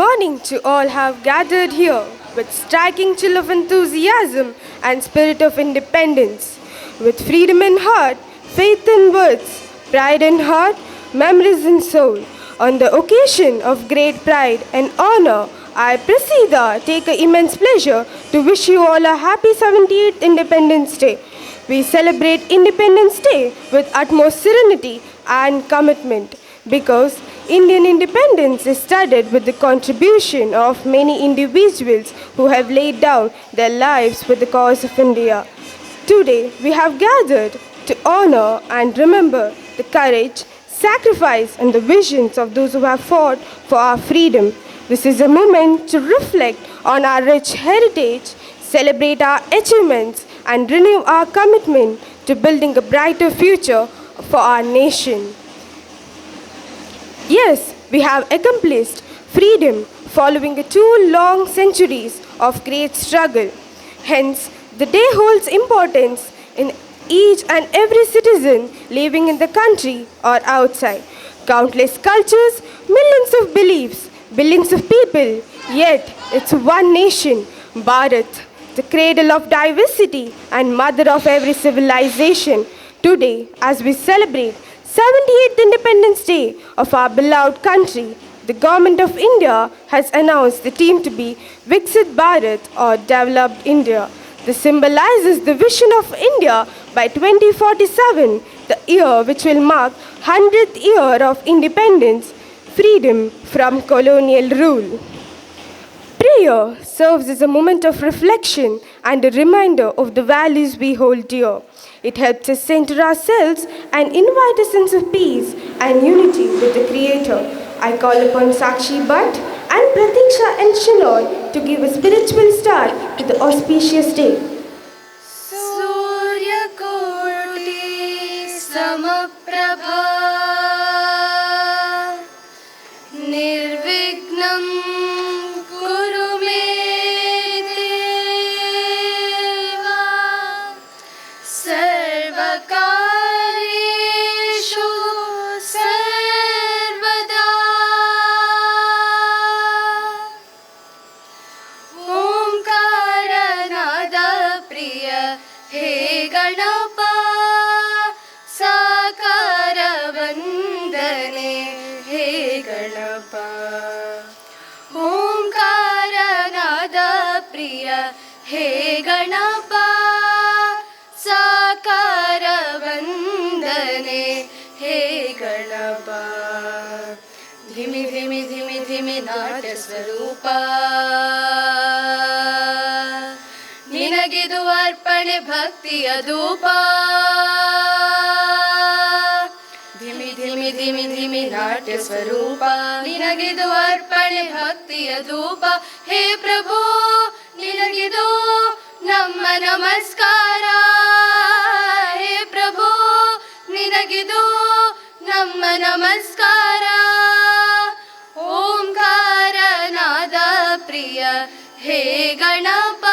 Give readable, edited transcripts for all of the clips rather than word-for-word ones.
morning to all have gathered here with striking chill of enthusiasm and spirit of independence. With freedom in heart, faith in words, pride in heart, memories in soul. On the occasion of great pride and honor, I, Prasida, take an immense pleasure to wish you all a happy 78th Independence Day. We celebrate Independence Day with utmost serenity and commitment because Indian independence is studded with the contribution of many individuals who have laid down their lives for the cause of India. Today, we have gathered to honor and remember the courage, sacrifice, and the visions of those who have fought for our freedom. This is a moment to reflect on our rich heritage, celebrate our achievements, and renew our commitment to building a brighter future for our nation. Yes, we have accomplished freedom following 2 long centuries of great struggle. Hence, the day holds importance in each and every citizen living in the country or outside. Countless cultures, millions of beliefs, billions of people, yet it's one nation, Bharat, the cradle of diversity and mother of every civilization. Today, as we celebrate 78th Independence Day of our beloved country, the Government of India has announced the theme to be Viksit Bharat or Developed India. This symbolizes the vision of India by 2047, the year which will mark 100th year of independence, freedom from colonial rule. Prayer serves as a moment of reflection and a reminder of the values we hold dear. It helps us center ourselves and invite a sense of peace and unity with the Creator. I call upon Sakshi Bhatt and Pratiksha and Shinoy to give a spiritual start to the auspicious day. Surya Koti Samaprabha Nirvignam Kuru Me Deva Sarvakareshu Sarvada Omkaranada Priya He Ganapa Sakara Vandane He Ganapa Omkaranada Priya He Ganapa Sakara Vandane He Ganapa Dhimi Dhimi Dhimi Dhimi Natya Swarupa ನಿನಗಿದು ಅರ್ಪಣೆ ಭಕ್ತಿಯ ಧೂಪ ಧಿಮಿ ಧಿಮಿ ಧಿಮಿ ಧಿಮಿ ನಾಟ್ಯ ಸ್ವರೂಪ ನಿನಗಿದು ಅರ್ಪಣೆ ಭಕ್ತಿಯ ಧೂಪ ಹೇ ಪ್ರಭು ನಿನಗಿದು ನಮ್ಮ ನಮಸ್ಕಾರ ಹೇ ಪ್ರಭು ನಿನಗಿದು ನಮ್ಮ ನಮಸ್ಕಾರ ಓಂಕಾರ ನಾದ ಪ್ರಿಯ ಹೇ ಗಣಪ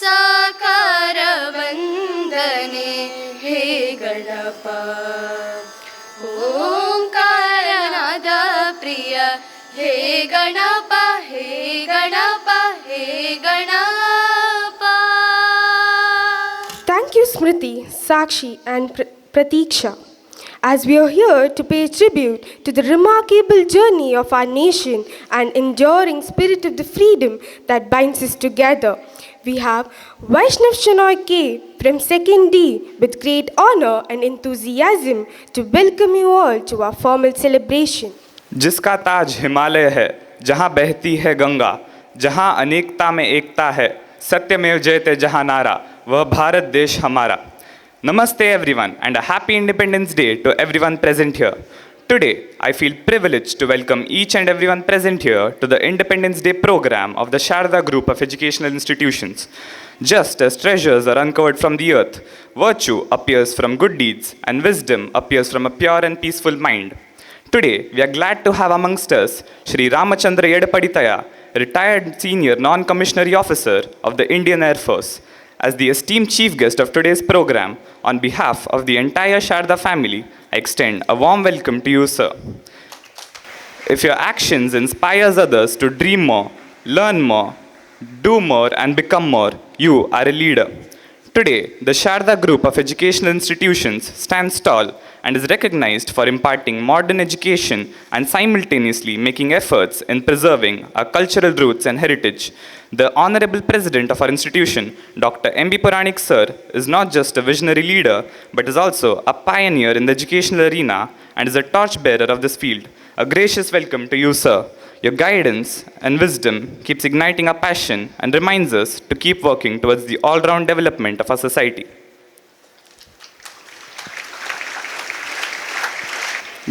ಸಾಕಾರ ವಂದನೆ ಹೇ ಗಣಪ ಓಂಕಾರನಾದ ಪ್ರಿಯ ಹೇ ಗಣಪ ಹೇ ಗಣಪ ಹೇ Ganapa. Thank you, Smriti, Sakshi, and Pratiksha. As we are here to pay tribute to the remarkable journey of our nation and enduring spirit of the freedom that binds us together, we have Vaishnav Shanoy K from 2nd D with great honor and enthusiasm to welcome you all to our formal celebration. जिसका ताज हिमालय है, जहाँ बहती है गंगा, जहाँ अनेकता में एकता है, सत्यमेव जयते जहाँ नारा, वह भारत देश हमारा. Namaste everyone and a happy Independence Day to everyone present here. Today, I feel privileged to welcome each and everyone present here to the Independence Day program of the Sharada Group of Educational Institutions. Just as treasures are uncovered from the earth, virtue appears from good deeds and wisdom appears from a pure and peaceful mind. Today, we are glad to have amongst us Shri Ramachandra Yedapaditaya, retired senior non-commissionary officer of the Indian Air Force, as the esteemed chief guest of today's program. On behalf of the entire Sharda family, I extend a warm welcome to you, sir. If your actions inspires others to dream more, learn more, do more and become more, you are a leader. Today, the Sharada Group of educational institutions stands tall and is recognized for imparting modern education and simultaneously making efforts in preserving our cultural roots and heritage. The Honorable President of our institution, Dr. M.B. Puranik Sir, is not just a visionary leader but is also a pioneer in the educational arena and is a torchbearer of this field. A gracious welcome to you, sir. Your guidance and wisdom keeps igniting our passion and reminds us to keep working towards the all-round development of our society.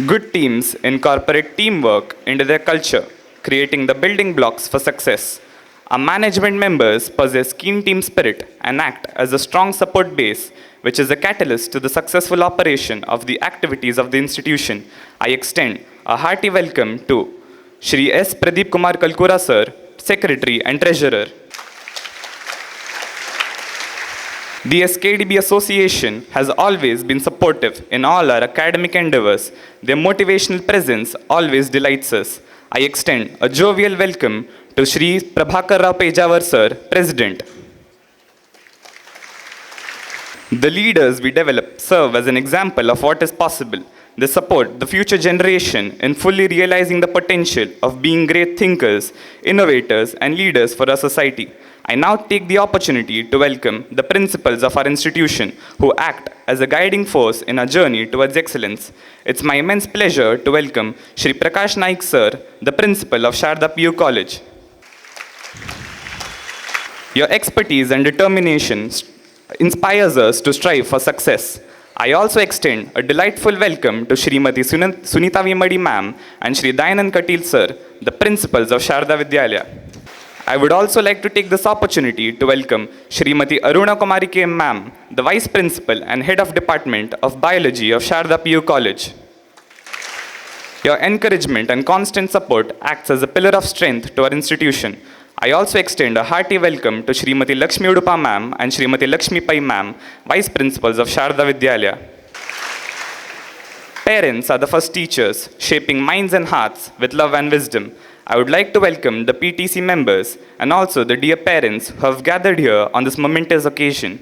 Good teams incorporate teamwork into their culture, creating the building blocks for success. Our management members possess keen team spirit and act as a strong support base, which is a catalyst to the successful operation of the activities of the institution. I extend a hearty welcome to Shri S. Pradeep Kumar Kalkura Sir, Secretary and Treasurer. The SKDB Association has always been supportive in all our academic endeavors. Their motivational presence always delights us. I extend a jovial welcome to Shri Prabhakar Rao Pejawar Sir, President. The leaders we develop serve as an example of what is possible. They support the future generation in fully realizing the potential of being great thinkers, innovators, and leaders for our society. I now take the opportunity to welcome the principals of our institution who act as a guiding force in our journey towards excellence. It's my immense pleasure to welcome Shri Prakash Naik Sir, the principal of Sharada PU College. Your expertise and determination inspires us to strive for success. I also extend a delightful welcome to Srimati Sunita Vimadi ma'am and Shri Dayanand Katil sir, the principals of Sharada Vidyalaya. I would also like to take this opportunity to welcome Srimati Aruna Kumari K. ma'am, the vice principal and head of department of biology of Sharada PU College. Your encouragement and constant support acts as a pillar of strength to our institution. I also extend a hearty welcome to Srimati Lakshmi Udupa ma'am and Srimati Lakshmi Pai ma'am, Vice Principals of Sharada Vidyalaya. Parents are the first teachers, shaping minds and hearts with love and wisdom. I would like to welcome the PTC members and also the dear parents who have gathered here on this momentous occasion.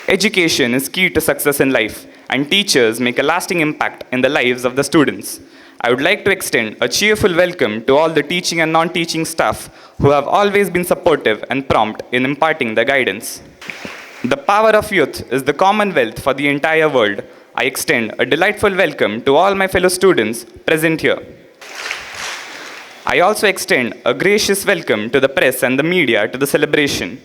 Education is key to success in life, and teachers make a lasting impact in the lives of the students. I would like to extend a cheerful welcome to all the teaching and non-teaching staff who have always been supportive and prompt in imparting the guidance. The power of youth is the commonwealth for the entire world. I extend a delightful welcome to all my fellow students present here. I also extend a gracious welcome to the press and the media to the celebration.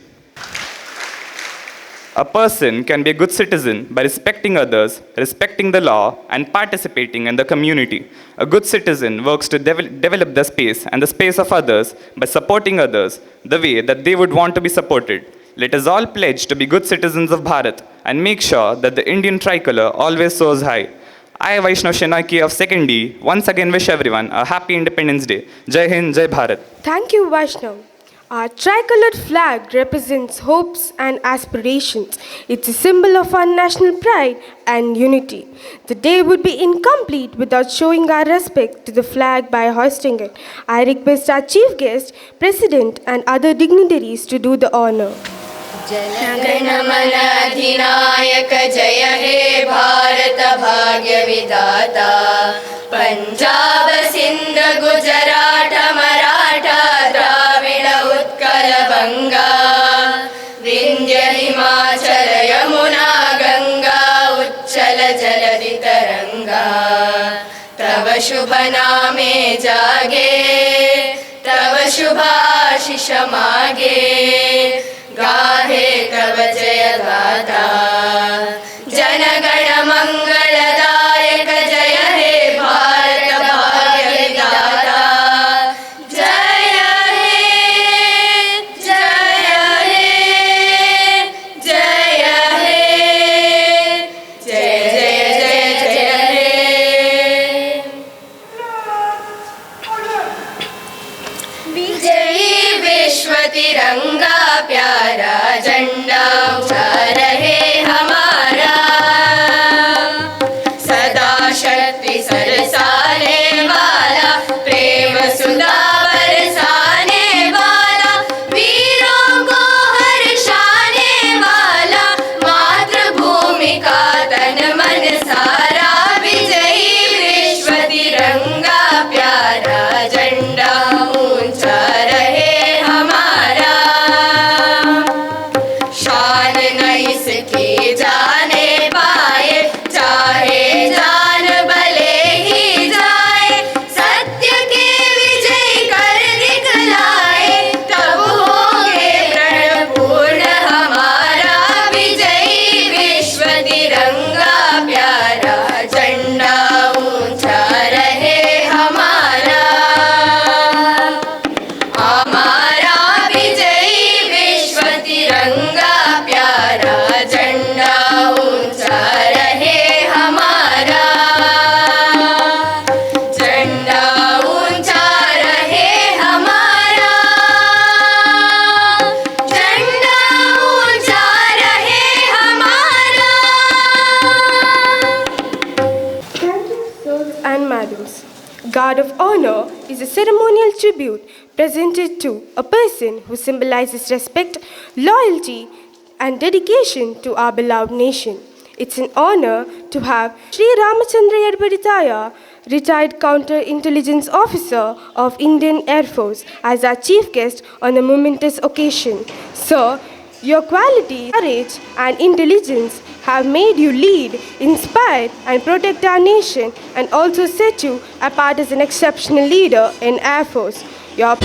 A person can be a good citizen by respecting others, respecting the law, and participating in the community. A good citizen works to develop the space and the space of others by supporting others the way that they would want to be supported. Let us all pledge to be good citizens of Bharat and make sure that the Indian tricolor always soars high. I, Vaishnav Shenaki of 2nd D, once again wish everyone a happy Independence Day. Jai Hind, Jai Bharat. Thank you, Vaishnav. Our tricolored flag represents hopes and aspirations. It's a symbol of our national pride and unity. The day would be incomplete without showing our respect to the flag by hoisting it. I request our chief guest, president, and other dignitaries to do the honor. Jana Gana Mana अधिनायक जय हे भारत भाग्य विधाता पंजाब सिंध गुजरात मराठा द्राविड उत्कल बंगा विंध्य हिमाचल यमुना गंगा उच्चल जलधि तरंगा तव शुभ नामे जागे तव शुभाशिष मागे गाहे तव जय गाथा जनगण मंगलदायक जय हे भारत भाग्य विधाता जय हे जय हे जय हे जय जय जय जय हे विजयी विश्व तिरंगा प्यारा झंडा उठा रहे हमारा सदा शक्ति सरसाने वाला तिरंगा प्यारा झंडा ऊंचा रहे हमारा झंडा ऊंचा रहे हमारा झंडा ऊंचा रहे हमारा. Sirs and madams, guard of honor is a ceremonial tribute presented to a person who symbolizes respect, loyalty, and dedication to our beloved nation. It's an honor to have Sri Ramachandra Yadbaditaya, retired counterintelligence officer of Indian Air Force, as our chief guest on a momentous occasion. Sir, your qualities, courage, and intelligence have made you lead, inspire, and protect our nation, and also set you apart as an exceptional leader in Air Force. Your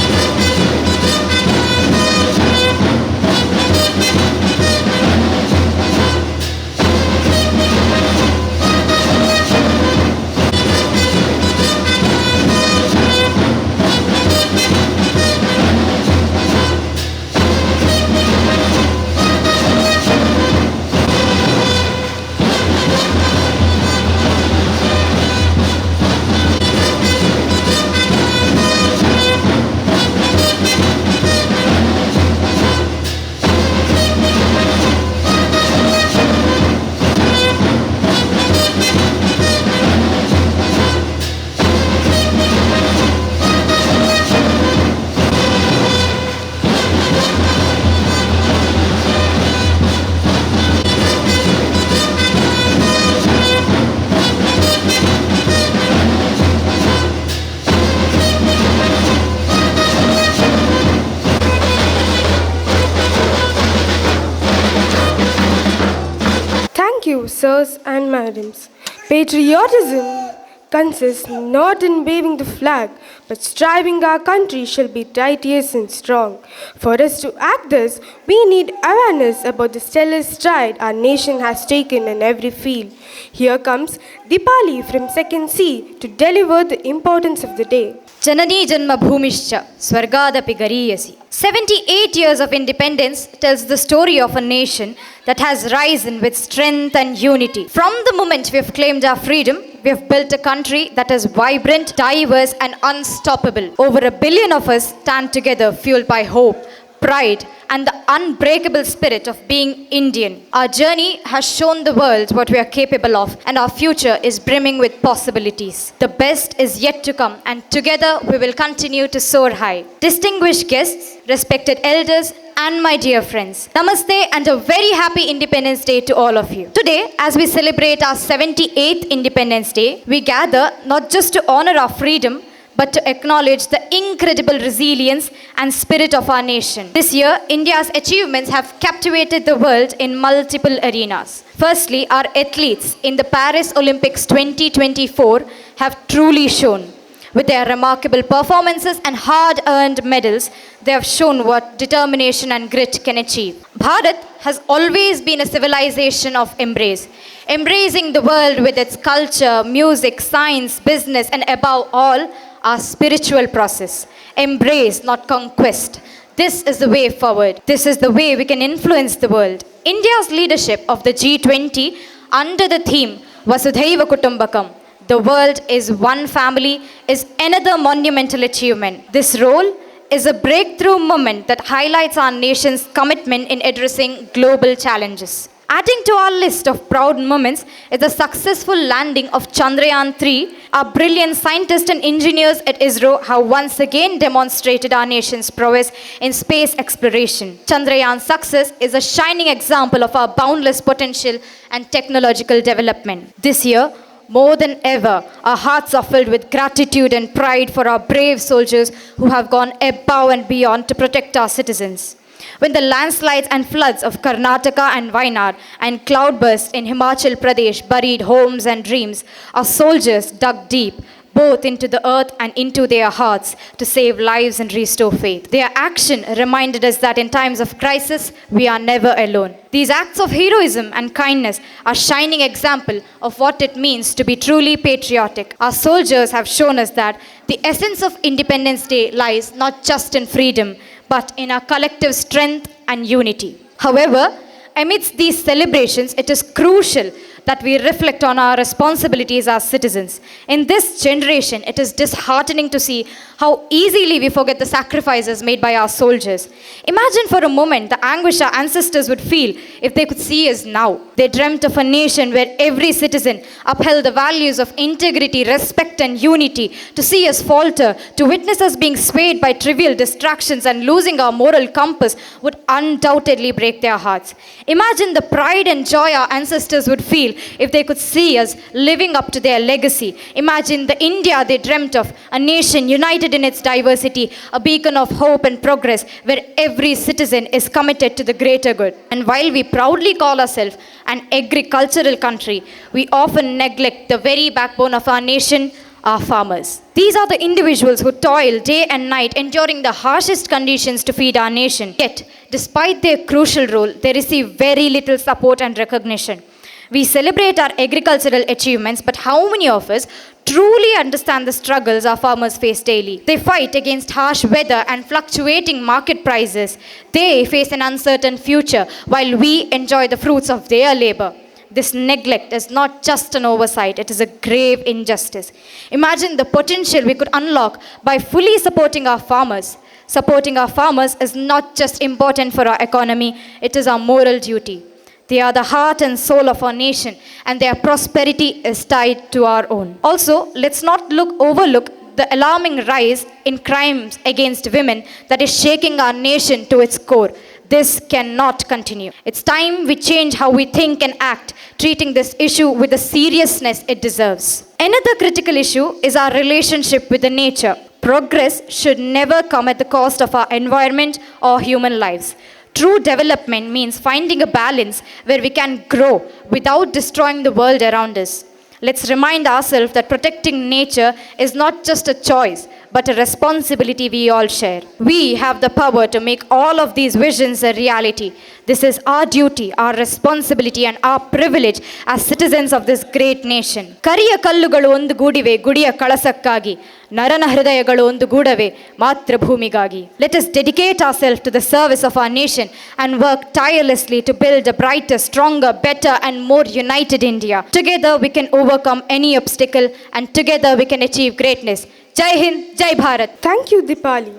Thank you, sirs and madams. Patriotism consists not in waving the flag, but striving our country shall be righteous and strong. For us to act thus, we need awareness about the stellar stride our nation has taken in every field. Here comes Dipali from Second C to deliver the importance of the day. Janani Janma Bhumishcha Swargadapi Gariyasi. 78 years of independence tells the story of a nation that has risen with strength and unity. From the moment we have claimed our freedom, we have built a country that is vibrant, diverse, and unstoppable. Over 1 billion of us stand together, fueled by hope, pride, and the unbreakable spirit of being Indian. Our journey has shown the world what we are capable of, and our future is brimming with possibilities. The best is yet to come, and together we will continue to soar high. Distinguished guests, respected elders, and my dear friends, Namaste and a very happy Independence Day to all of you. Today, as we celebrate our 78th Independence Day, we gather not just to honor our freedom, but to acknowledge the incredible resilience and spirit of our nation. This year, India's achievements have captivated the world in multiple arenas. Firstly, our athletes in the Paris Olympics 2024 have truly shown. With their remarkable performances and hard-earned medals, they have shown what determination and grit can achieve. Bharat has always been a civilization of embrace, embracing the world with its culture, music, science, business, and above all, our spiritual process. Embrace, not conquest. This is the way forward. This is the way we can influence the world. India's leadership of the G20 under the theme Vasudhaiva Kutumbakam, the world is one family, is another monumental achievement. This role is a breakthrough moment that highlights our nation's commitment in addressing global challenges. Adding to our list of proud moments is the successful landing of Chandrayaan-3. Our brilliant scientists and engineers at ISRO have once again demonstrated our nation's prowess in space exploration. Chandrayaan's success is a shining example of our boundless potential and technological development. This year, more than ever, our hearts are filled with gratitude and pride for our brave soldiers who have gone above and beyond to protect our citizens. When the landslides and floods of Karnataka and Wayanad and cloudbursts in Himachal Pradesh buried homes and dreams, our soldiers dug deep, both into the earth and into their hearts, to save lives and restore faith. Their action reminded us that in times of crisis, we are never alone. These acts of heroism and kindness are shining example of what it means to be truly patriotic. Our soldiers have shown us that the essence of Independence Day lies not just in freedom, but in our collective strength and unity. However, amidst these celebrations, it is crucial that we reflect on our responsibilities as citizens. In this generation, it is disheartening to see how easily we forget the sacrifices made by our soldiers. Imagine for a moment the anguish our ancestors would feel if they could see us now. They dreamt of a nation where every citizen upheld the values of integrity, respect, and unity. To see us falter, to witness us being swayed by trivial distractions and losing our moral compass would undoubtedly break their hearts. Imagine the pride and joy our ancestors would feel if they could see us living up to their legacy. Imagine the India they dreamt of, a nation united in its diversity, a beacon of hope and progress where every citizen is committed to the greater good. And while we proudly call ourselves an agricultural country, we often neglect the very backbone of our nation, our farmers. These are the individuals who toil day and night, enduring the harshest conditions to feed our nation. Yet, despite their crucial role, they receive very little support and recognition. We celebrate our agricultural achievements, but how many of us truly understand the struggles our farmers face daily? They fight against harsh weather and fluctuating market prices. They face an uncertain future while we enjoy the fruits of their labor. This neglect is not just an oversight, it is a grave injustice. Imagine the potential we could unlock by fully supporting our farmers. Supporting our farmers is not just important for our economy, it is our moral duty. They are the heart and soul of our nation, and their prosperity is tied to our own. Also, let's not overlook the alarming rise in crimes against women that is shaking our nation to its core. This cannot continue. It's time we change how we think and act, treating this issue with the seriousness it deserves. Another critical issue is our relationship with the nature. Progress should never come at the cost of our environment or human lives. True development means finding a balance where we can grow without destroying the world around us. Let's remind ourselves that protecting nature is not just a choice, but a responsibility we all share. We have the power to make all of these visions a reality. This is our duty, our responsibility, and our privilege as citizens of this great nation. ಕರಿಯ ಕಲ್ಲುಗಳು ಒಂದು ಗೂಡಿವೆ ಗುಡಿಯ ಕಳಸಕ್ಕಾಗಿ ನರನ ಹೃದಯಗಳು ಒಂದು ಗೂಡವೆ ಮಾತೃಭೂಮಿಗಾಗಿ. Let us dedicate ourselves to the service of our nation and work tirelessly to build a brighter, stronger, better, and more united India. Together we can overcome any obstacle, and together we can achieve greatness. Jai Hind, Jai Bharat. Thank you, Dipali.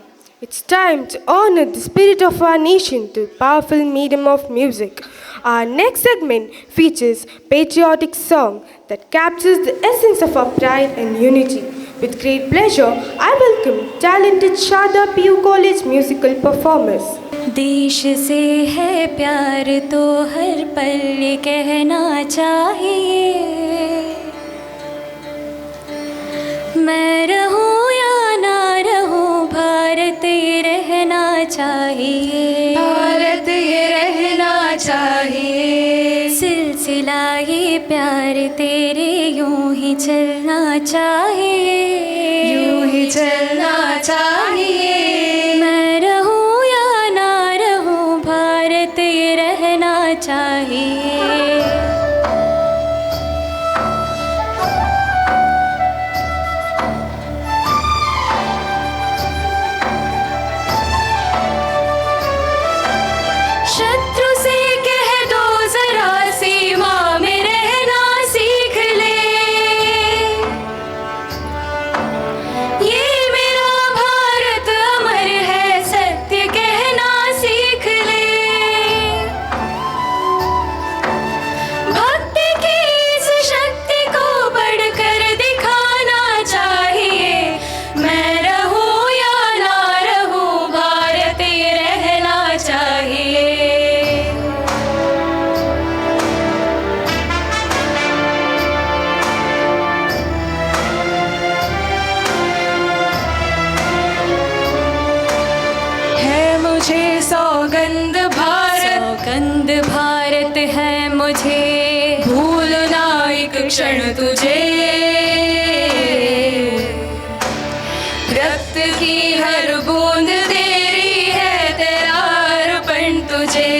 It's time to honor the spirit of our nation through powerful medium of music. Our next segment features patriotic song that captures the essence of our pride and unity. With great pleasure, I welcome talented Sharada PU College musical performers. देश से है प्यार तो हर पल ये कहना चाहिए, मैं रहूं या ना रहूं भारत ये रहना चाहिए, भारत ये रहना चाहिए। सिलसिला ये प्यार तेरे यूं ही चलना चाहिए, यूं ही चलना चाहिए। मैं रहूं या ना रहूं भारत ये रहना चाहिए। शत्रु से कह दो जरा सीमा में रहना सीख ले, ये मेरा भारत अमर है सत्य कहना सीख ले। भक्ति की इस शक्ति को बढ़कर दिखाना चाहिए, मैं रहूं या ना रहूं भारत ये रहना चाहिए। है मुझे सौगंध भारत, सौगंध भारत है मुझे, भूलना एक क्षण तुझे। रक्त की हर बूंद तेरी है, तेरा अर्पण तुझे।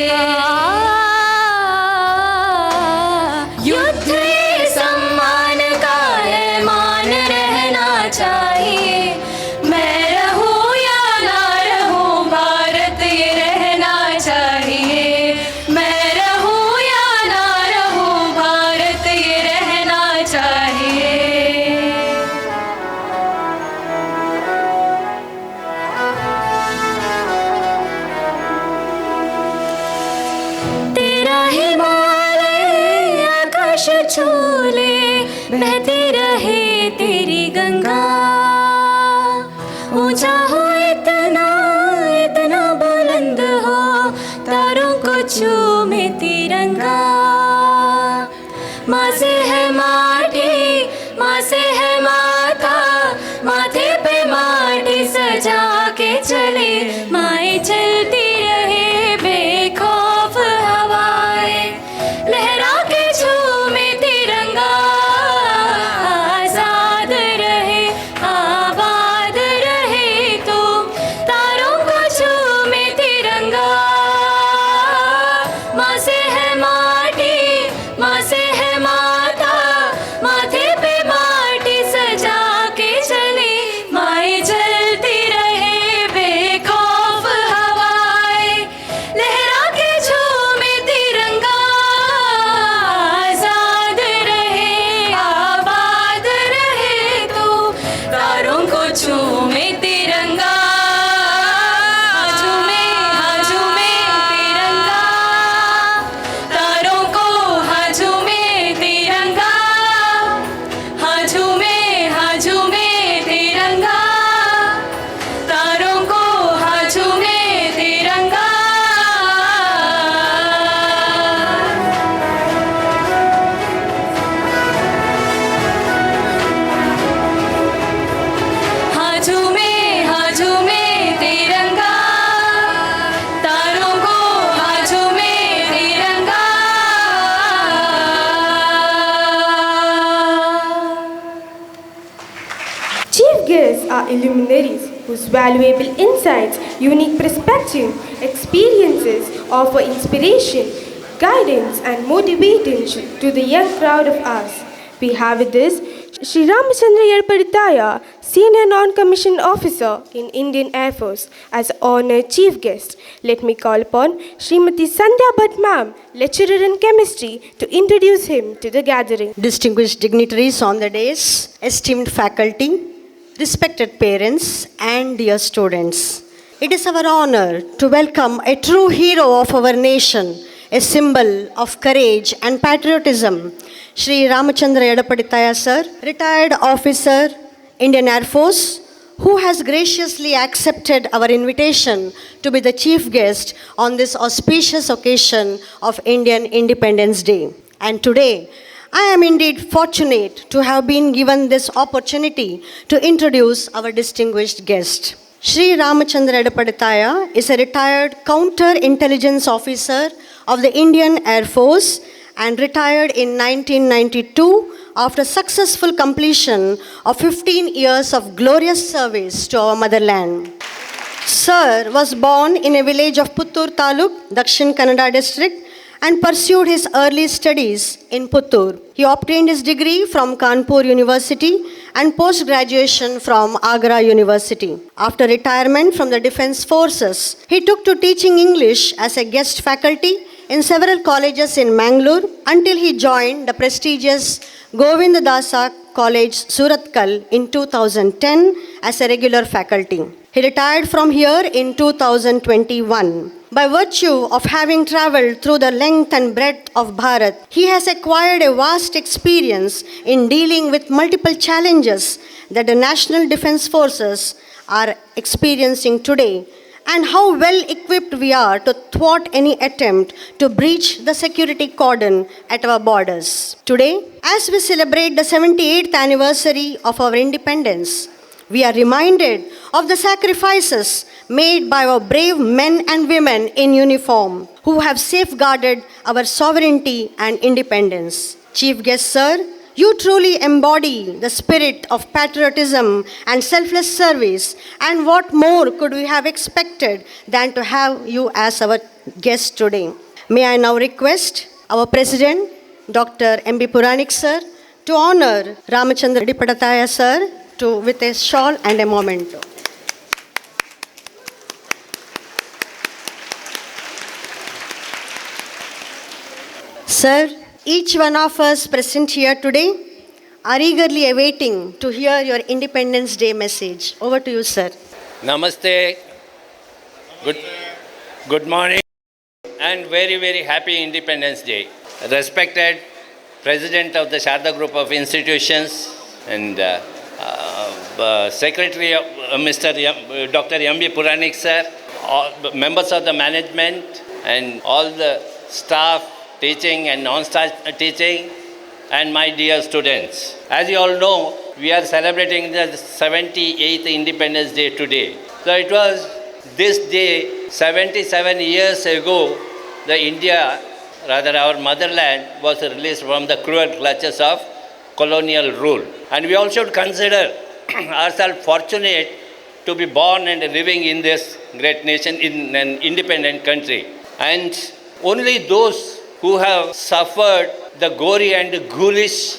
युद्ध ये सम्मान का है, मान रहना चाहिए, मैं रहूं या ना रहूं भारत ये रहना चाहिए। मेरा हिमालय आकाश छूले, बहती रहे तेरी गंगा। ऊंचा हो इतना, इतना बुलंद हो, तारों को चूमे तिरंगा। माँ से है माटी, माँ से है माता, माथे पे माटी सजा के चले। माए चलती रहे बेखौफ हवाएं, लहरा के झूमे तिरंगा। आजाद रहे, आबाद रहे तू, तारों को झूमे तिरंगा। माँ से है माटी, माँ से है माता, माथे पे माटी सजा के चले। माए चलती रहे बेखौफ हवाएं, लहरा के झूमे तिरंगा। आजाद रहे, आबाद रहे तू, तारों को झूमे तिरंगा। झूमे हाँ झूमे तिरंगा, तारों को हाँ झूमे तिरंगा। हाँ झूमे तिरंगा, तारों को हाँ झूमे तिरंगा। हाँ झूमे तिरंगा, तारों को हाँ झूमे तिरंगा। Chief guests are illuminaries whose valuable insights, unique perspective, experiences offer inspiration, guidance, and motivation to the young crowd of ours. We have with us Shri Ramachandra Yadapadittaya, Senior Non-Commissioned Officer in Indian Air Force, as honored chief guest. Let me call upon Srimati Sandhya Bhatt Ma'am, lecturer in chemistry, to introduce him to the gathering. Distinguished dignitaries on the dais, esteemed faculty, respected parents, and dear students. It is our honor to welcome a true hero of our nation, a symbol of courage and patriotism, Shri Ramachandra Yadapadittaya sir, retired officer, Indian Air Force, who has graciously accepted our invitation to be the chief guest on this auspicious occasion of Indian Independence Day. And today, I am indeed fortunate to have been given this opportunity to introduce our distinguished guest. Shri Ramachandra Yadapadittaya is a retired counter-intelligence officer of the Indian Air Force and retired in 1992 after successful completion of 15 years of glorious service to our motherland. Sir was born in a village of Puttur Taluk, Dakshin Kannada district, and pursued his early studies in Puttur. He obtained his degree from Kanpur University and post-graduation from Agra University. After retirement from the Defence Forces, he took to teaching English as a guest faculty in several colleges in Mangalore until he joined the prestigious Govind Dasa College, Surathkal in 2010 as a regular faculty. He retired from here in 2021. By virtue of having travelled through the length and breadth of Bharat, he has acquired a vast experience in dealing with multiple challenges that the National Defence Forces are experiencing today, and how well equipped we are to thwart any attempt to breach the security cordon at our borders. Today, as we celebrate the 78th anniversary of our independence, we are reminded of the sacrifices made by our brave men and women in uniform who have safeguarded our sovereignty and independence. Chief Guest Sir, you truly embody the spirit of patriotism and selfless service, and what more could we have expected than to have you as our guest today? May I now request our President, Dr. M.B. Puranik Sir, to honor Ramachandra Yadapadittaya Sir with a shawl and a memento. Sir, each one of us present here today are eagerly awaiting to hear your Independence Day message. Over to you, sir. Namaste. Good morning and very, very happy Independence Day. Respected President of the Sharada Group of Institutions and Secretary of Mr. Dr. M.B. Puranik sir, all members of the management and all the staff, teaching and non-staff teaching, and my dear students. As you all know, we are celebrating the 78th Independence Day today. So it was this day 77 years ago, the India, rather our motherland, was released from the cruel clutches of colonial rule. And we all should consider ourselves fortunate to be born and living in this great nation, in an independent country. And only those who have suffered the gory and ghoulish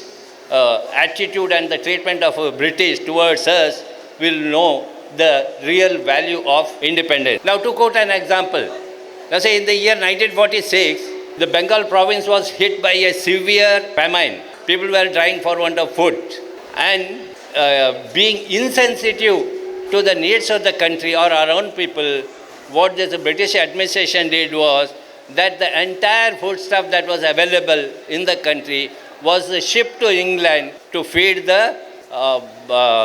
attitude and the treatment of British towards us will know the real value of independence. Now, to quote an example, now say in the year 1946, the Bengal province was hit by a severe famine. People were dying for want of food. And being insensitive to the needs of the country or our own people, what the British administration did was that the entire foodstuff that was available in the country was shipped to England to feed the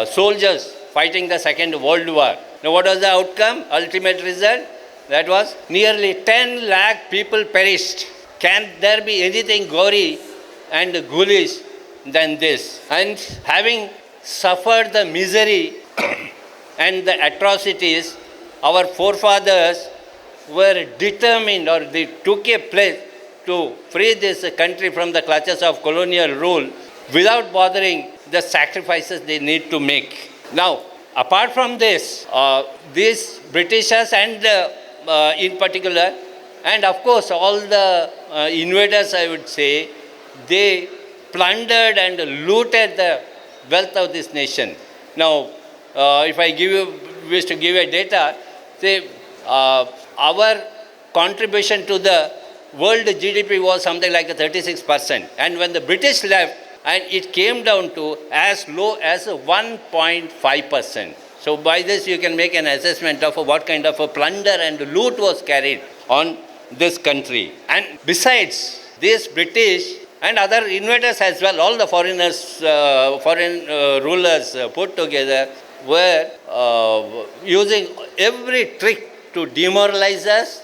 soldiers fighting the Second World War. Now what was the outcome? Ultimate result? That was nearly 10 lakh people perished. Can there be anything gory and ghoulish than this? And having suffered the misery and the atrocities, our forefathers were determined, or they took a pledge to free this country from the clutches of colonial rule without bothering the sacrifices they need to make. Now, apart from this, these Britishers and in particular, and of course all the invaders, I would say, they plundered and looted the wealth of this nation. Now, if I wish to give a data, say our contribution to the world GDP was something like 36%. And when the British left, and it came down to as low as 1.5%. So by this you can make an assessment of what kind of a plunder and loot was carried on this country. And besides, these British and other invaders as well, all the foreigners, foreign rulers put together were using every trick to demoralize us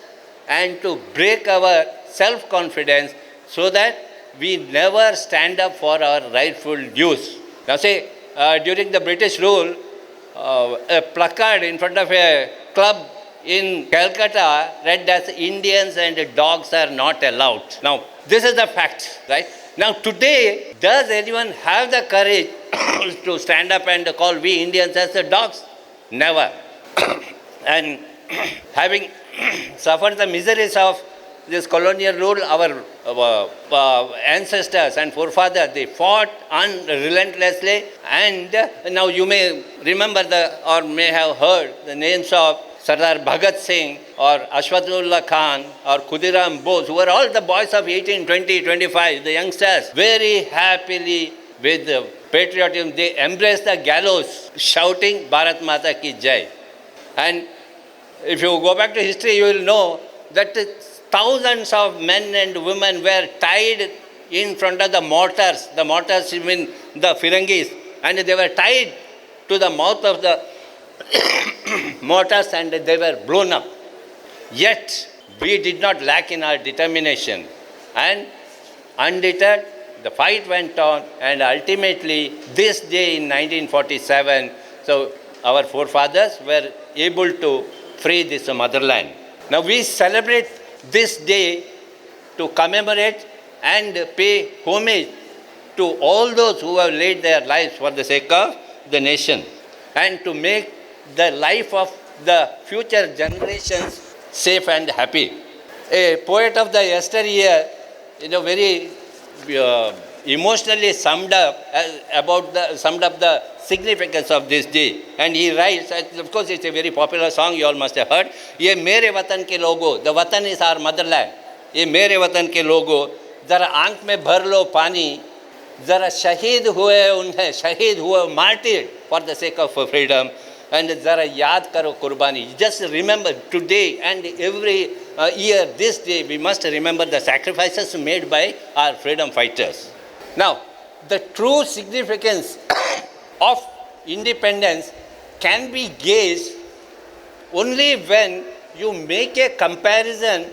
and to break our self-confidence so that we never stand up for our rightful dues. Now say, during the British rule, a placard in front of a club in Calcutta read as Indians and dogs are not allowed. Now, this is the fact, right? Now, today, does anyone have the courage to stand up and call we Indians as the dogs? Never. And having suffered the miseries of this colonial rule, our ancestors and forefathers, they fought unrelentlessly. And now you may remember or may have heard the names of Sardar Bhagat Singh or Ashwatullah Khan or Khudiram Bose, who were all the boys of 18, 20, 25, the youngsters, very happily with the patriotism, they embraced the gallows, shouting Bharat Mata Ki Jai. And if you go back to history, you will know that thousands of men and women were tied in front of the mortars. The mortars mean the Firangis. And they were tied to the mouth of the mortars and they were blown up. Yet, we did not lack in our determination. And undeterred, the fight went on, and ultimately, this day in 1947, so our forefathers were able to free this motherland. Now we celebrate this day to commemorate and pay homage to all those who have laid their lives for the sake of the nation and to make the life of the future generations safe and happy. A poet of the yesteryear, very emotionally summed up the significance of this day. And he writes, of course it's a very popular song, you all must have heard, Ye mere watan ke logo, the watan is our motherland. Ye mere watan ke logo, zara aankh mein bhar lo pani, zara shahid hue unhe, shahid hue martyred for the sake of freedom. and zara yaad karo qurbani. Just remember today and every year, this day, we must remember the sacrifices made by our freedom fighters. Now, the true significance of independence can be gauged only when you make a comparison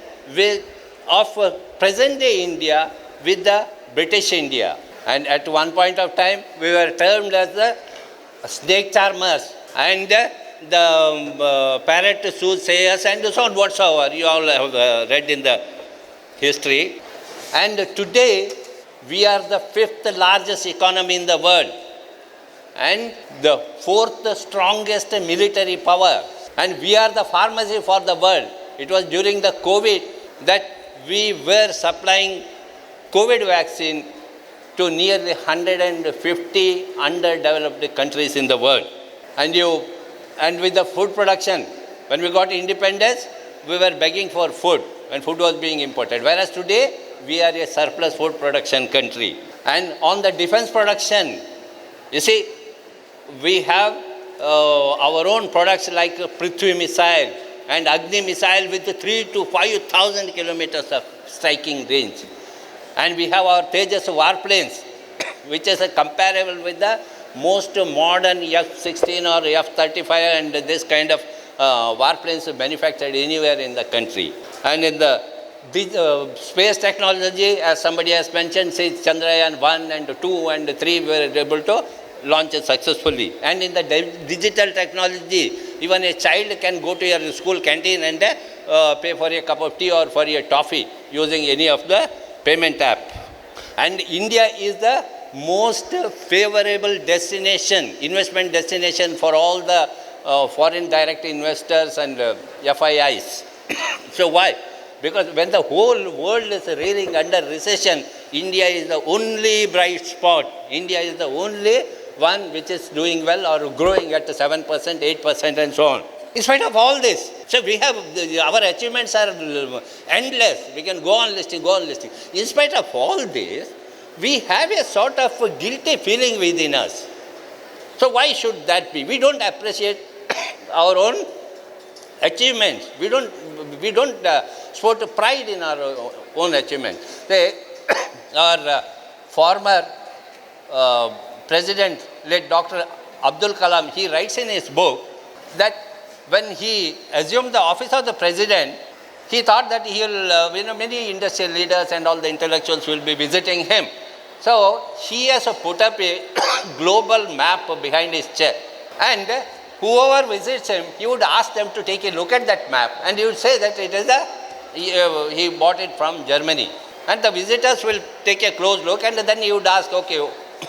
of present day India with the British India. And at one point of time, we were termed as the snake charmers and the parrot soothsayers and so on whatsoever. You all have read in the history. And today, we are the fifth largest economy in the world and the fourth strongest military power. And we are the pharmacy for the world. It was during the COVID that we were supplying COVID vaccine to nearly 150 underdeveloped countries in the world. And with the food production, when we got independence, we were begging for food when food was being imported. Whereas today, we are a surplus food production country. And on the defense production, you see, we have our own products like Prithvi missile and Agni missile with 3,000 to 5,000 kilometers of striking range. And we have our Tejas warplanes, which is comparable with the most modern F-16 or F-35 and this kind of warplanes manufactured anywhere in the country. And in the space technology, as somebody has mentioned, say Chandrayaan 1 and 2 and 3 were able to launch it successfully. And in the digital technology, even a child can go to your school canteen and pay for a cup of tea or for a toffee using any of the payment app. And India is the most favorable destination, investment destination for all the foreign direct investors and FIIs. So why? Because when the whole world is reeling under recession, India is the only bright spot. India is the only one which is doing well or growing at 7%, 8% and so on. In spite of all this, so we have, our achievements are endless. We can go on listing. In spite of all this, we have a sort of a guilty feeling within us. So why should that be? We don't appreciate our own achievements. We don't sport pride in our own achievements. Our former president, late Dr. Abdul Kalam, he writes in his book that when he assumed the office of the president, he thought that he will, many industrial leaders and all the intellectuals will be visiting him. So he has put up a global map behind his chair. And whoever visits him, he would ask them to take a look at that map. And he would say that it is he bought it from Germany. And the visitors will take a close look and then he would ask, okay,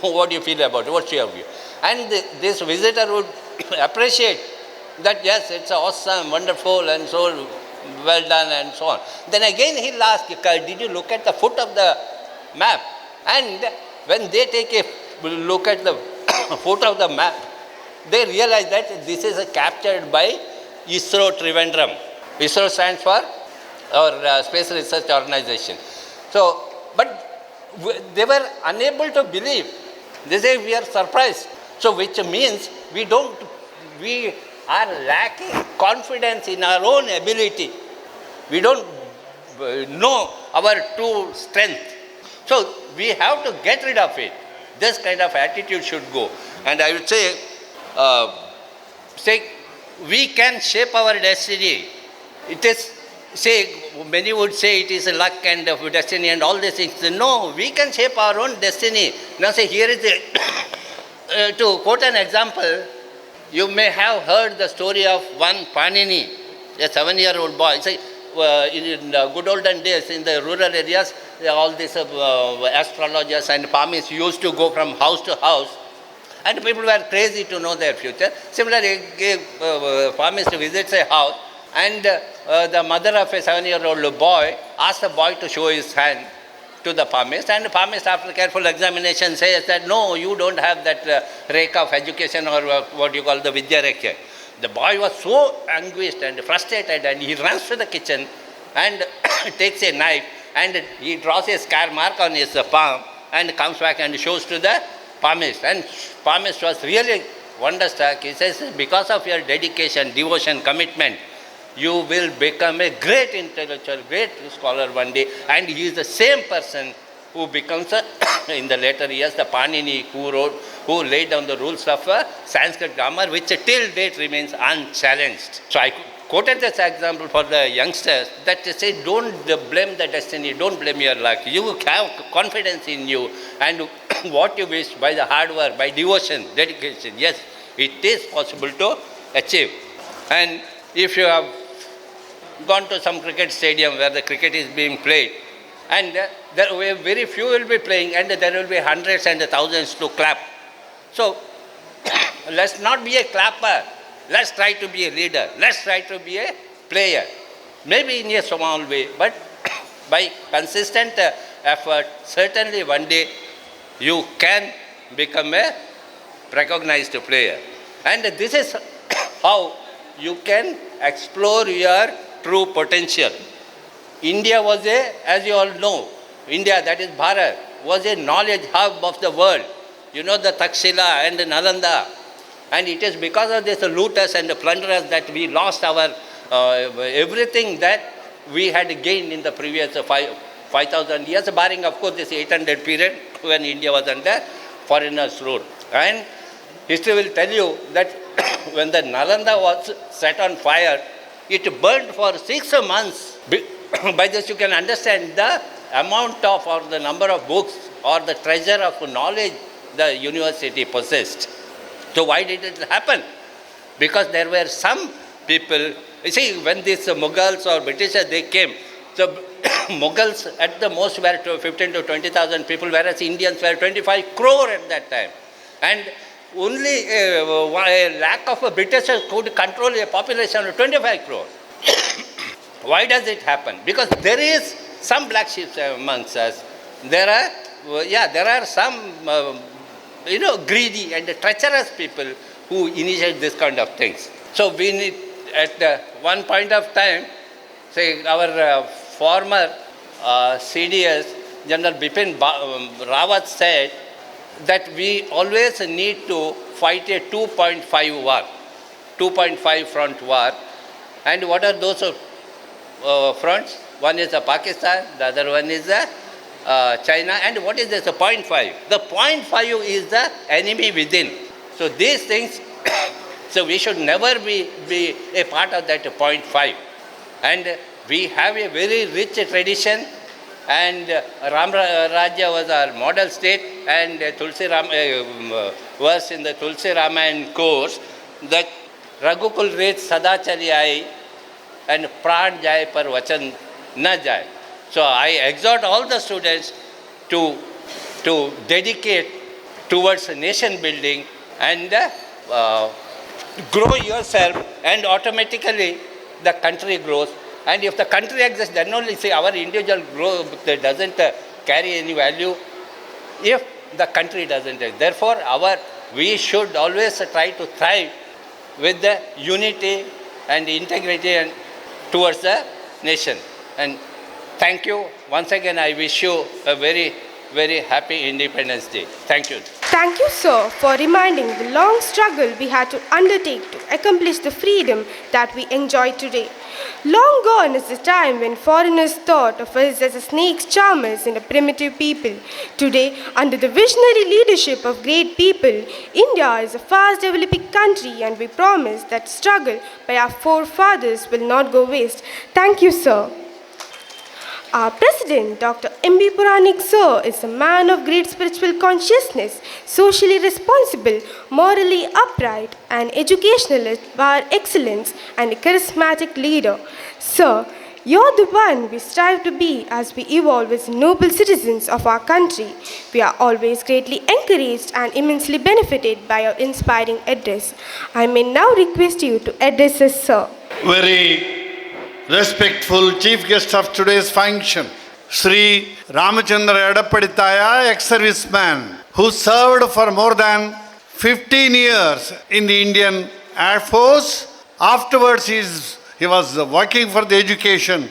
what do you feel about it? What's your view? And this visitor would appreciate that, yes, it's awesome, wonderful, and so well done, and so on. Then again he'll ask, did you look at the foot of the map? And when they take a look at the foot of the map, they realize that this is captured by ISRO Trivandrum. ISRO stands for our Space Research Organization. So, but they were unable to believe. They say we are surprised. So, which means we are lacking confidence in our own ability. We don't know our true strength. So, we have to get rid of it. This kind of attitude should go. And I would say, we can shape our destiny. It is, many would say it is luck and destiny and all these things. No, we can shape our own destiny. Now here is to quote an example, you may have heard the story of one Panini, a 7-year-old boy. In the good olden days, in the rural areas, all these astrologers and palmists used to go from house to house, and people were crazy to know their future. Similarly, a palmist visits a house, and the mother of a 7-year-old boy asked the boy to show his hand to the palmist, and the palmist, after careful examination, says that no, you don't have that rekha of education, or what you call the Vidya Rekha. The boy was so anguished and frustrated, and he runs to the kitchen and takes a knife and he draws a scar mark on his palm and comes back and shows to the palmist. And palmist was really wonderstruck. He says, because of your dedication, devotion, commitment, you will become a great intellectual, great scholar one day. And he is the same person who becomes, in the later years, the Panini who laid down the rules of Sanskrit grammar, which till date remains unchallenged. So I quoted this example for the youngsters that they say, don't blame the destiny, don't blame your luck. You have confidence in you, and what you wish by the hard work, by devotion, dedication, yes, it is possible to achieve. And if you have gone to some cricket stadium where the cricket is being played, and there will very few will be playing, and there will be hundreds and thousands to clap. So let's not be a clapper. Let's try to be a leader. Let's try to be a player. Maybe in a small way, but by consistent effort, certainly one day you can become a recognized player. And this is how you can explore your true potential. India was as you all know, India, that is Bharat, was a knowledge hub of the world. You know, the Takshila and the Nalanda. And it is because of this looters and the plunderers that we lost our everything that we had gained in the previous 5,000 years, barring of course this 800 period when India was under foreigners' rule. And history will tell you that when the Nalanda was set on fire, it burned for 6 months. By this you can understand the amount of or the number of books or the treasure of knowledge the university possessed. So why did it happen? Because there were some people, you see, when these Mughals or Britishers, they came, so Mughals at the most were 15 to 20,000 people, whereas Indians were 25 crore at that time. And only a lack of Britishers could control a population of 25 crore. Why does it happen? Because there is some black sheep amongst us. There are some greedy and treacherous people who initiate this kind of things. So we need, at one point of time, say our former CDS, General Bipin Rawat said that we always need to fight a 2.5 war, 2.5 front war. And what are those fronts? One is Pakistan, the other one is China, and what is this? The 0.5. The 0.5 is the enemy within. So these things, so we should never be a part of that 0.5. And we have a very rich tradition, and Ram Rajya was our model state, and Tulsi Ram was in the Tulsi Ramayana course that Raghukul Ret Sada Chali Aayi and Pran Jai Par Vachan Na Jai. So I exhort all the students to dedicate towards nation building and grow yourself, and automatically the country grows. And if the country exists, then only say our individual growth doesn't carry any value if the country doesn't exist. Therefore, we should always try to thrive with the unity and integrity and towards the nation. And thank you. Once again, I wish you a very, very happy Independence Day. Thank you. Thank you, sir, for reminding the long struggle we had to undertake to accomplish the freedom that we enjoy today. Long gone is the time when foreigners thought of us as snake charmers and a primitive people. Today, under the visionary leadership of great people, India is a fast developing country, and we promise that struggle by our forefathers will not go waste. Thank you, sir. Our President, Dr. M.B. Puranik Sir, is a man of great spiritual consciousness, socially responsible, morally upright, an educationalist par excellence, and a charismatic leader. Sir, you're the one we strive to be as we evolve as noble citizens of our country. We are always greatly encouraged and immensely benefited by your inspiring address. I may now request you to address us, sir. Very respectful chief guest of today's function, Sri Ramachandra Edapaditaya, ex-serviceman who served for more than 15 years in the Indian Air Force. Afterwards, he was working for the education.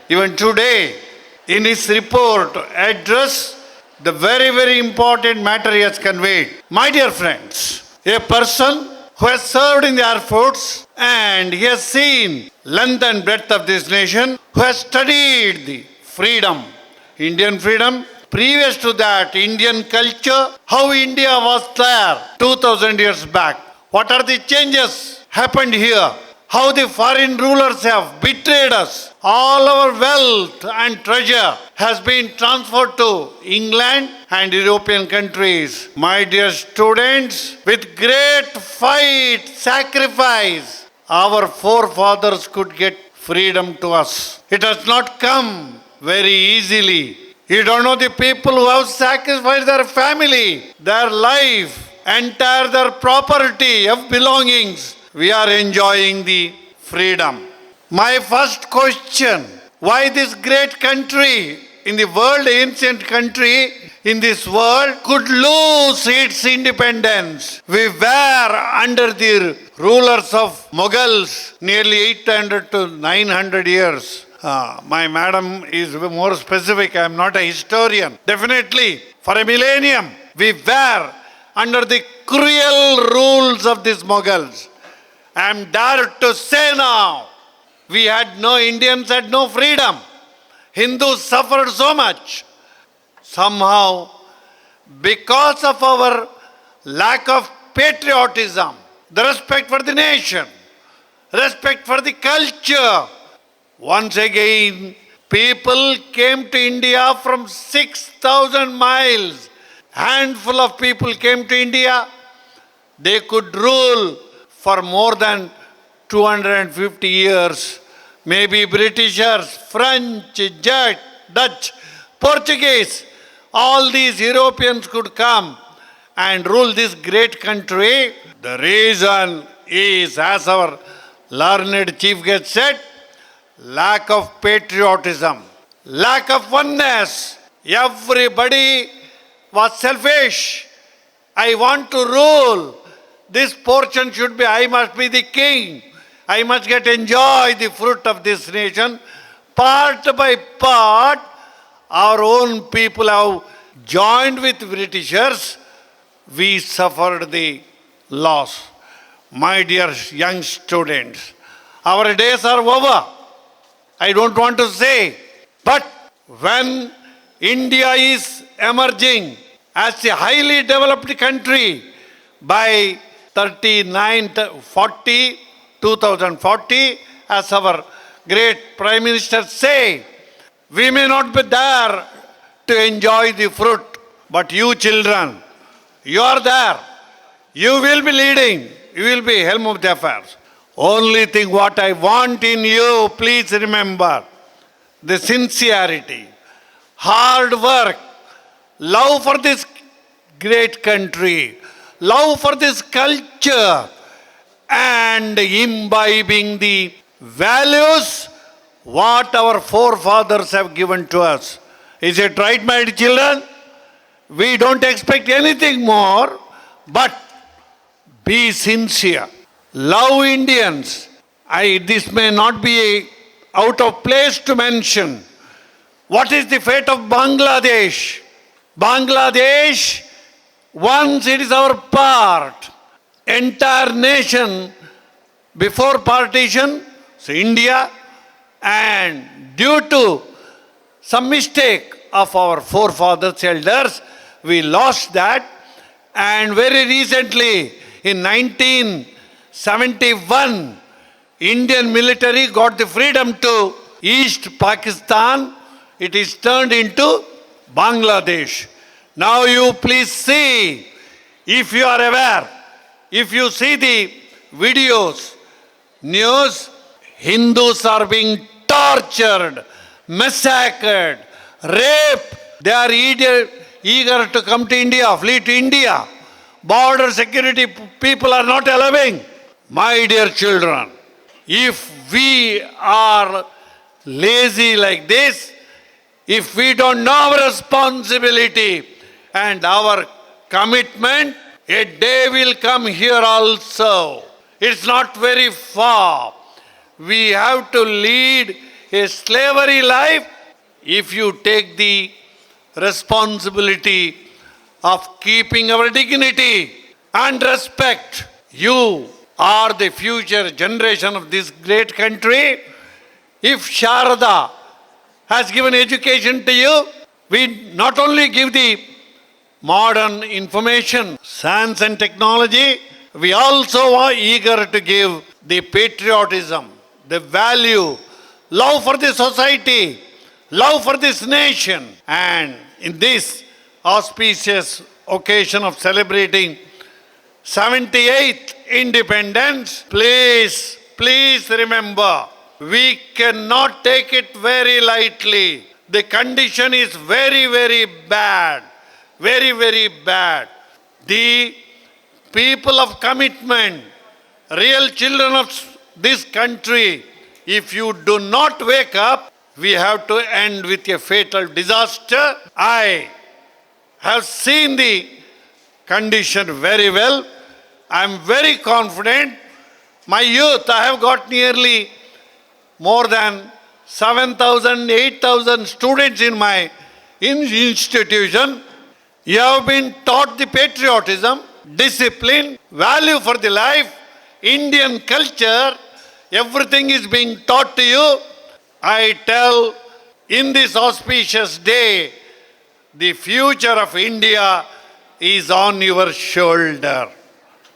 Even today, in his report address, the very, very important matter he has conveyed. My dear friends, a person who has served in the Air Force and he has seen length and breadth of this nation, who has studied the freedom, Indian freedom. Previous to that, Indian culture, how India was there 2000 years back. What are the changes happened here? How the foreign rulers have betrayed us. All our wealth and treasure has been transferred to England and European countries. My dear students, with great fight, sacrifice, our forefathers could get freedom to us. It has not come very easily. You don't know the people who have sacrificed their family, their life, entire their property of belongings. We are enjoying the freedom. My first question, why this great country in the world, ancient country in this world could lose its independence? We were under the rulers of Mughals nearly 800 to 900 years. My madam is more specific. I am not a historian. Definitely, for a millennium, we were under the cruel rules of these Mughals. I am dared to say now, Indians had no freedom. Hindus suffered so much. Somehow, because of our lack of patriotism, the respect for the nation, respect for the culture, once again, people came to India from 6,000 miles. Handful of people came to India. They could rule for more than 250 years. Maybe Britishers, French, Dutch, Portuguese, all these Europeans could come and rule this great country. The reason is, as our learned chief guest said, lack of patriotism, lack of oneness. Everybody was selfish. I want to rule. This portion should be, I must be the king. I must enjoy the fruit of this nation. Part by part, our own people have joined with Britishers. We suffered the loss. My dear young students, our days are over. I don't want to say, but when India is emerging as a highly developed country by 2040, as our great Prime Minister say, we may not be there to enjoy the fruit, but you children, you are there. You will be leading. You will be helm of the affairs. Only thing what I want in you, please remember, the sincerity, hard work, love for this great country, love for this culture, and imbibing the values what our forefathers have given to us. Is it right, my dear children? We don't expect anything more, but be sincere. Love Indians. This may not be out of place to mention. What is the fate of Bangladesh? Bangladesh, once it is our part, entire nation before partition, so India, and due to some mistake of our forefathers, elders, we lost that. And very recently, in 1971, Indian military got the freedom to East Pakistan. It is turned into Bangladesh. Now you please see, if you are aware, if you see the videos, news, Hindus are being tortured, massacred, raped. They are eager to come to India, flee to India. Border security people are not allowing. My dear children, if we are lazy like this, if we don't know our responsibility and our commitment, a day will come here also. It's not very far. We have to lead a slavery life. If you take the responsibility of keeping our dignity and respect, You are the future generation of this great country. If Sharada has given education to you, we not only give the modern information, science and technology, we also are eager to give the patriotism, the value, love for the society, love for this nation. And in this auspicious occasion of celebrating 78th independence, please remember, we cannot take it very lightly. The condition is very bad. Very bad. The people of commitment, real children of this country, if you do not wake up, we have to end with a fatal disaster. I have seen the condition very well. I am very confident. My youth, I have got nearly more than 7,000, 8,000 students in my institution. You have been taught the patriotism, discipline, value for the life, Indian culture. Everything is being taught to you. I tell, in this auspicious day, the future of India is on your shoulder.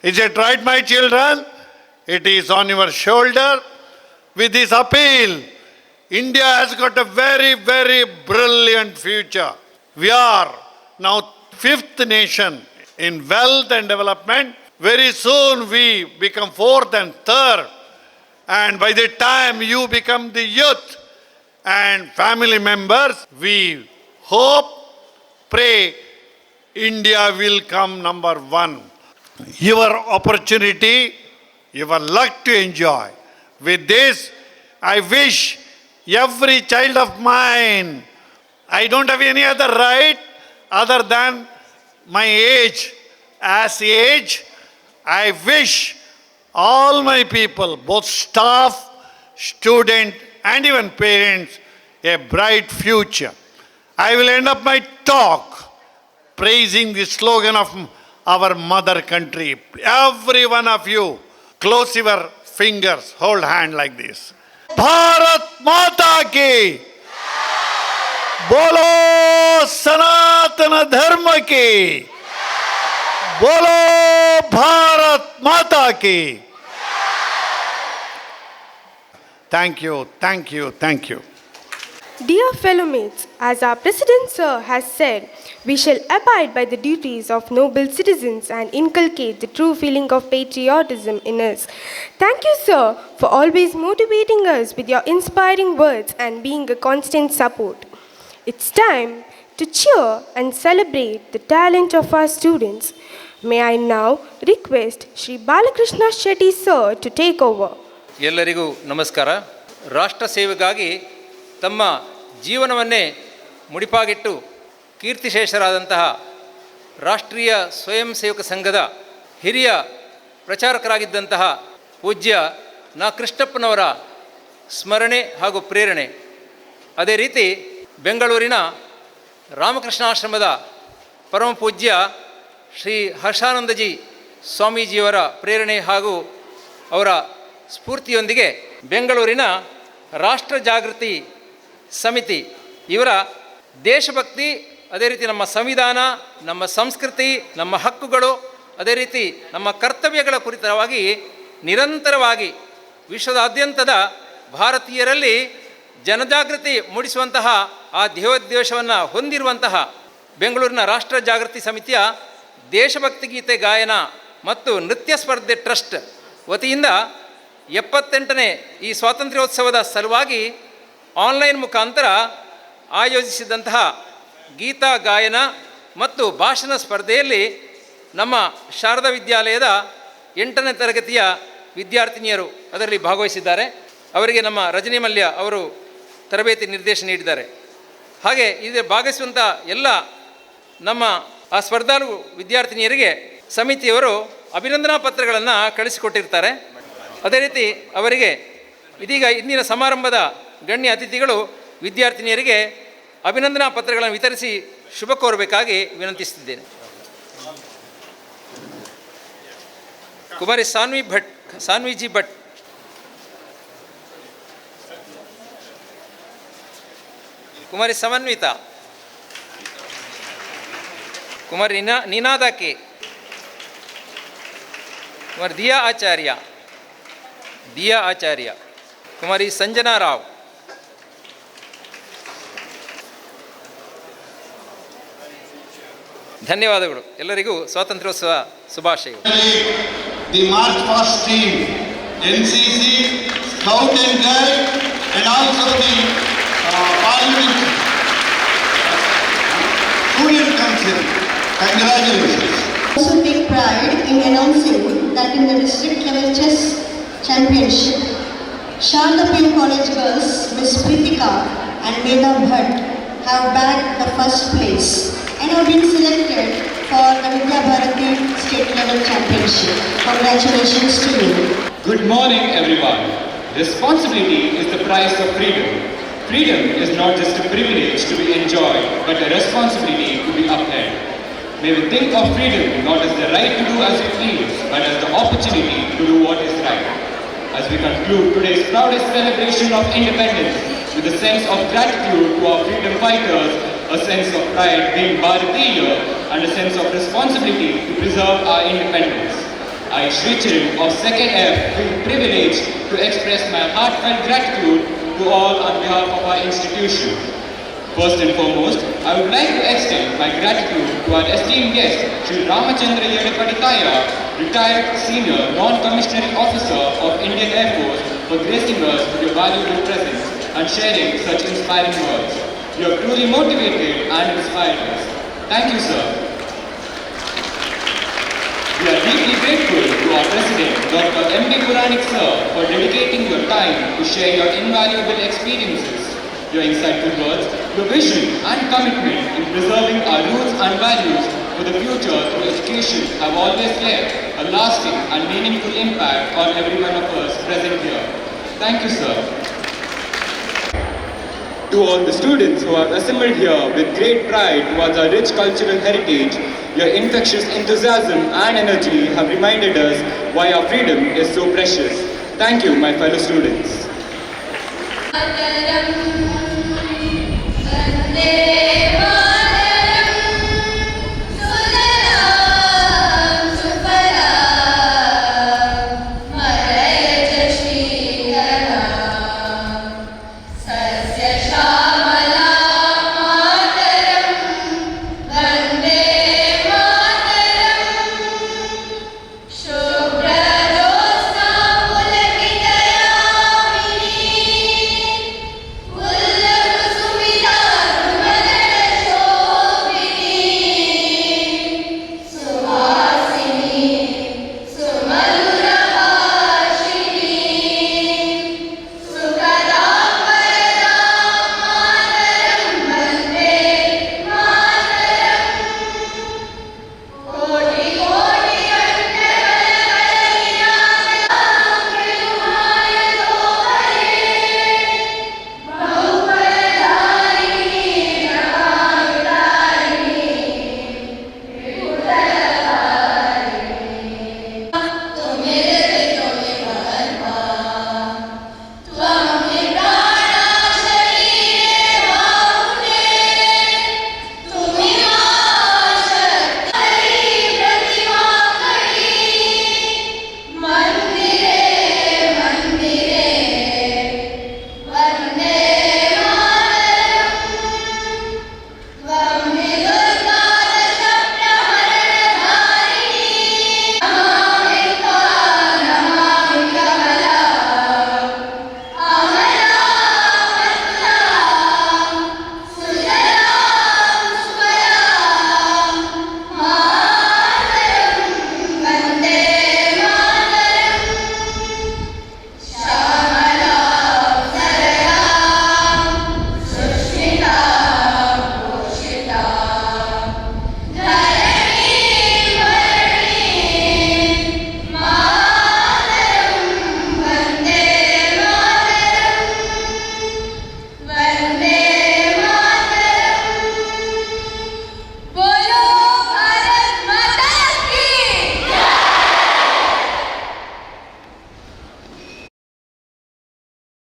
Is it right, my children? It is on your shoulder. With this appeal, India has got a very brilliant future. We are now fifth nation in wealth and development. Very soon we become fourth and third. And by the time you become the youth and family members, we hope, pray, India will come number one. Your opportunity, your luck to enjoy. With this, I wish every child of mine, I don't have any other right other than my age. As age, I wish all my people, both staff, student, and even parents, a bright future. I will end up my talk praising the slogan of our mother country. Every one of you, close your fingers, hold hand like this. Bharat Mata ki! Bolo Sanatana Dharma ki! Bolo Bharat Mata ki! Thank you. Dear fellow mates, as our President Sir has said, we shall abide by the duties of noble citizens and inculcate the true feeling of patriotism in us. Thank you, sir, for always motivating us with your inspiring words and being a constant support. It's time to cheer and celebrate the talent of our students. May I now request Shri Balakrishna Shetty sir to take over. ಎಲ್ಲರಿಗೂ ನಮಸ್ಕಾರ. ರಾಷ್ಟ್ರ ಸೇವೆಗಾಗಿ ತಮ್ಮ ಜೀವನವನ್ನೇ ಮುಡಿಪಾಗಿಟ್ಟು ಕೀರ್ತಿಶೇಷರಾದಂತಹ ರಾಷ್ಟ್ರೀಯ ಸ್ವಯಂ ಸೇವಕ ಸಂಘದ ಹಿರಿಯ ಪ್ರಚಾರಕರಾಗಿದ್ದಂತಹ ಪೂಜ್ಯ ನಾ ಕೃಷ್ಣಪ್ಪನವರ ಸ್ಮರಣೆ ಹಾಗೂ ಪ್ರೇರಣೆ, ಅದೇ ರೀತಿ ಬೆಂಗಳೂರಿನ ರಾಮಕೃಷ್ಣಾಶ್ರಮದ ಪರಮ ಪೂಜ್ಯ ಶ್ರೀ ಹರ್ಷಾನಂದಜಿ ಸ್ವಾಮೀಜಿಯವರ ಪ್ರೇರಣೆ ಹಾಗೂ ಅವರ ಸ್ಫೂರ್ತಿಯೊಂದಿಗೆ ಬೆಂಗಳೂರಿನ ರಾಷ್ಟ್ರ ಜಾಗೃತಿ ಸಮಿತಿ ಇವರ ದೇಶಭಕ್ತಿ, ಅದೇ ರೀತಿ ನಮ್ಮ ಸಂವಿಧಾನ, ನಮ್ಮ ಸಂಸ್ಕೃತಿ, ನಮ್ಮ ಹಕ್ಕುಗಳು, ಅದೇ ರೀತಿ ನಮ್ಮ ಕರ್ತವ್ಯಗಳ ಕುರಿತವಾಗಿ ನಿರಂತರವಾಗಿ ವಿಶ್ವದಾದ್ಯಂತದ ಭಾರತೀಯರಲ್ಲಿ ಜನಜಾಗೃತಿ ಮೂಡಿಸುವಂತಹ ಆ ಧ್ಯೇಯೋದ್ದೇಶವನ್ನು ಹೊಂದಿರುವಂತಹ ಬೆಂಗಳೂರಿನ ರಾಷ್ಟ್ರ ಜಾಗೃತಿ ಸಮಿತಿಯ ದೇಶಭಕ್ತಿ ಗೀತೆ ಗಾಯನ ಮತ್ತು ನೃತ್ಯ ಸ್ಪರ್ಧೆ ಟ್ರಸ್ಟ್ ವತಿಯಿಂದ 78ನೇ ಈ ಸ್ವಾತಂತ್ರ್ಯೋತ್ಸವದ ಸಲುವಾಗಿ ಆನ್ಲೈನ್ ಮುಖಾಂತರ ಆಯೋಜಿಸಿದಂತಹ ಗೀತಾ ಗಾಯನ ಮತ್ತು ಭಾಷಣ ಸ್ಪರ್ಧೆಯಲ್ಲಿ ನಮ್ಮ ಶಾರದಾ ವಿದ್ಯಾಲಯದ 8ನೇ ತರಗತಿಯ ವಿದ್ಯಾರ್ಥಿನಿಯರು ಅದರಲ್ಲಿ ಭಾಗವಹಿಸಿದ್ದಾರೆ. ಅವರಿಗೆ ನಮ್ಮ ರಜನಿ ಮಲ್ಯ ಅವರು ತರಬೇತಿ ನಿರ್ದೇಶನ ನೀಡಿದ್ದಾರೆ. ಹಾಗೆ ಇದರಲ್ಲಿ ಭಾಗವಹಿಸುವಂಥ ಎಲ್ಲ ನಮ್ಮ ಆ ಸ್ಪರ್ಧಾಳು ವಿದ್ಯಾರ್ಥಿನಿಯರಿಗೆ ಸಮಿತಿಯವರು ಅಭಿನಂದನಾ ಪತ್ರಗಳನ್ನು ಕಳಿಸಿಕೊಟ್ಟಿರ್ತಾರೆ. ಅದೇ ರೀತಿ ಅವರಿಗೆ ಇದೀಗ ಇಂದಿನ ಸಮಾರಂಭದ ಗಣ್ಯ ಅತಿಥಿಗಳು ವಿದ್ಯಾರ್ಥಿನಿಯರಿಗೆ ಅಭಿನಂದನಾ ಪತ್ರಗಳನ್ನು ವಿತರಿಸಿ ಶುಭ ಕೋರಬೇಕಾಗಿ ವಿನಂತಿಸುತ್ತಿದ್ದೇನೆ. कुमारी सान्वी जी भट्ट, कुमारी समन्विता, कुमारी निनादा के, कुमारी दिया आचार्य, कुमारी संजना राव, ಧನ್ಯವಾದಗಳು. ಎಲ್ಲರಿಗೂ ಸ್ವಾತಂತ್ರ್ಯೋತ್ಸವ ಶುಭಾಶಯಗಳು. The March Past team, NCC, Scout and Guide, and also the Parliament Student Council. Congratulations. Also take pride in announcing that in the district level chess championship, Sharada College girls Miss Pritika and Medha Bhatt have bagged the first place and have been selected for the Vidya Bharati state level championship. Congratulations to you. Good morning, everyone. Responsibility is the price of freedom. Freedom is not just a privilege to be enjoyed, but a responsibility to be upheld. May we think of freedom not as the right to do as we please, but as the opportunity to do what is right. As we conclude today's proudest celebration of independence with a sense of gratitude to our freedom fighters, a sense of pride being Bharatiya, and a sense of responsibility to preserve our independence, I, Shri Chiran of 2nd F, feel privileged to express my heartfelt gratitude to all on behalf of our institution. First and foremost, I would like to extend my gratitude to our esteemed guest, Sri Ramachandra Yadapaditaya, retired senior non-commissionary officer of Indian Air Force, for gracing us with your valuable presence and sharing such inspiring words. You have truly motivated and inspired us. Thank you, sir. We are deeply grateful to our President, Dr. M.D. Puranik sir, for dedicating your time to share your invaluable experiences. Your insightful words, your vision and commitment in preserving our roots and values for the future through education have always left a lasting and meaningful impact on every one of us present here. Thank you, sir. To all the students who have assembled here with great pride towards our rich cultural heritage, your infectious enthusiasm and energy have reminded us why our freedom is so precious. Thank you, my fellow students. Vande